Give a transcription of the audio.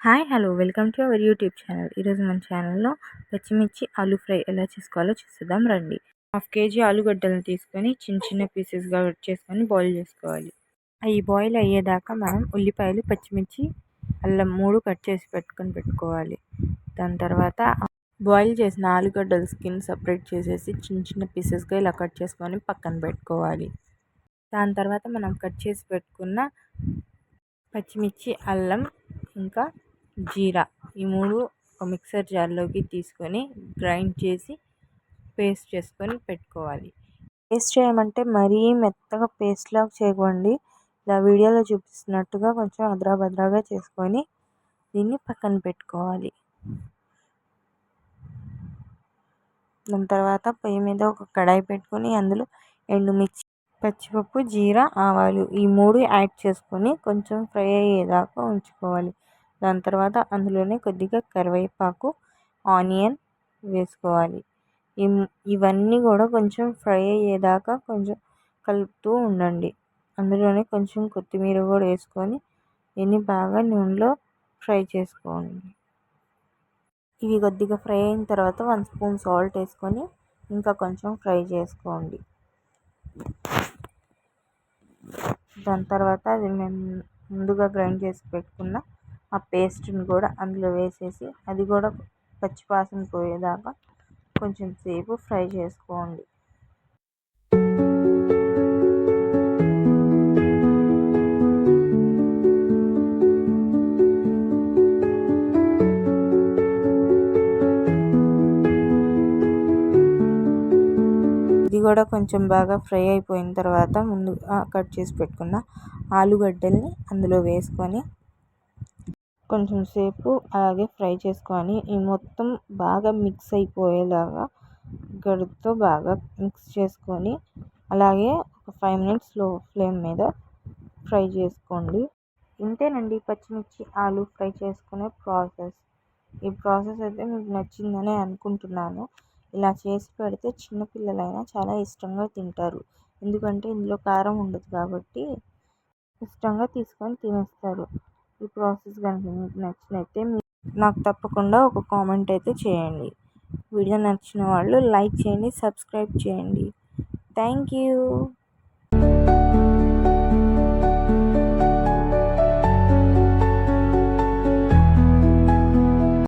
Hi hello welcome to our YouTube channel. ఈరోజు మన ఛానల్లో పచ్చిమిర్చి ఆలూ ఫ్రై ఎలా చేసుకోవాలో చూద్దాం రండి. 1/2 కేజీ ఆలుగడ్డలను తీసుకొని చిన్న చిన్న పీసెస్గా కట్ చేసుకొని బాయిల్ చేసుకోవాలి. అవి బాయిల్ అయ్యేదాకా మనం ఉల్లిపాయలు, పచ్చిమిర్చి, అల్లం 3 కట్ చేసి పెట్టుకోవాలి. దాని తర్వాత బాయిల్ చేసిన ఆలుగడ్డల స్కిన్ సపరేట్ చేసేసి చిన్న చిన్న పీసెస్గా ఇలా కట్ చేసుకొని పక్కన పెట్టుకోవాలి. దాని తర్వాత మనం కట్ చేసి పెట్టుకున్న పచ్చిమిర్చి, అల్లం ఇంకా జీరా ఈ 3 ఒక మిక్సర్ జార్లోకి తీసుకొని గ్రైండ్ చేసి పేస్ట్ చేసుకొని పెట్టుకోవాలి. పేస్ట్ చేయమంటే మరీ మెత్తగా పేస్ట్లాగా చేయకండి. ఇలా వీడియోలో చూపిస్తున్నట్టుగా కొంచెం అద్రాబద్రాగా చేసుకొని దీన్ని పక్కన పెట్టుకోవాలి. దాని తర్వాత పొయ్యి మీద ఒక కడాయి పెట్టుకొని అందులో ఎండుమిర్చి, పచ్చిపప్పు, జీరా, ఆవాలు ఈ 3 యాడ్ చేసుకొని కొంచెం ఫ్రై అయ్యేదాకా ఉంచుకోవాలి. దాని తర్వాత అందులోనే కొద్దిగా కరివేపాకు, ఆనియన్ వేసుకోవాలి. ఇవన్నీ కూడా కొంచెం ఫ్రై అయ్యేదాకా కొంచెం కలుపుతూ ఉండండి. అందులోనే కొంచెం కొత్తిమీర కూడా వేసుకొని దీన్ని బాగా నూనెలో ఫ్రై చేసుకోండి. ఇవి కొద్దిగా ఫ్రై అయిన తర్వాత 1 స్పూన్ సాల్ట్ వేసుకొని ఇంకా కొంచెం ఫ్రై చేసుకోండి. దాని తర్వాత అది మేము ముందుగా గ్రైండ్ చేసి పెట్టుకున్న ఆ పేస్ట్ని కూడా అందులో వేసేసి అది కూడా పచ్చివాసన పోయేదాకా కొంచెం సేపు ఫ్రై చేసుకోండి. ఇది కూడా కొంచెం బాగా ఫ్రై అయిపోయిన తర్వాత ముందుగా కట్ చేసి పెట్టుకున్న ఆలుగడ్డల్ని అందులో వేసుకొని కొంచెం సేపు అలాగే ఫ్రై చేసుకొని ఈ మొత్తం బాగా మిక్స్ అయిపోయేలాగా గరిటెతో బాగా మిక్స్ చేసుకొని అలాగే ఒక 5 మినిట్స్ లో ఫ్లేమ్ మీద ఫ్రై చేసుకోండి. ఇంతేనండి పచ్చిమిర్చి ఆలు ఫ్రై చేసుకునే ప్రాసెస్. ఈ ప్రాసెస్ అయితే మీకు నచ్చిందని అనుకుంటున్నాను. ఇలా చేసి పెడితే చిన్నపిల్లలైనా చాలా ఇష్టంగా తింటారు. ఎందుకంటే ఇందులో కారం ఉండదు కాబట్టి ఇష్టంగా తీసుకొని తినేస్తారు. ఈ ప్రాసెస్ కనుక మీకు నచ్చినైతే నాకు తప్పకుండా ఒక కామెంట్ అయితే చేయండి. వీడియో నచ్చిన వాళ్ళు లైక్ చేయండి, సబ్స్క్రైబ్ చేయండి. Thank you.